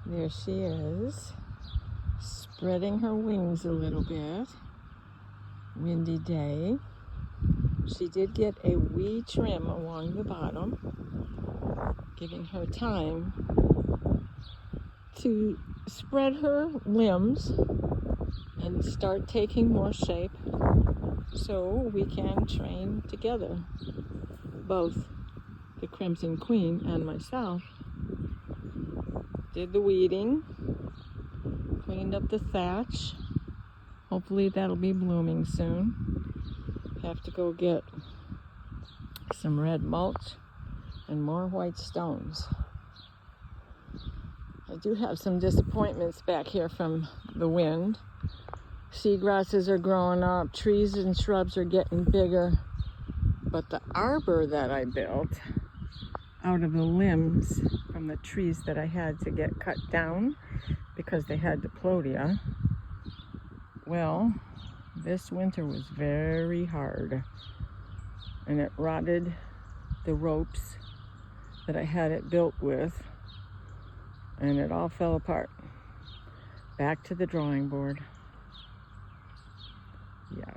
There she is, spreading her wings a little bit. Windy day. She did get a wee trim along the bottom, giving her time to spread her limbs and start taking more shape so we can train together. Both the Crimson Queen and myself did the weeding, cleaned up the thatch. Hopefully that'll be blooming soon. Have to go get some red mulch and more white stones. I do have some disappointments back here from the wind. Seagrasses are growing up, trees and shrubs are getting bigger, but the arbor that I built out of the limbs from the trees that I had to get cut down because they had diplodia, well, this winter was very hard, and it rotted the ropes that I had it built with, and it all fell apart. Back to the drawing board. Yeah.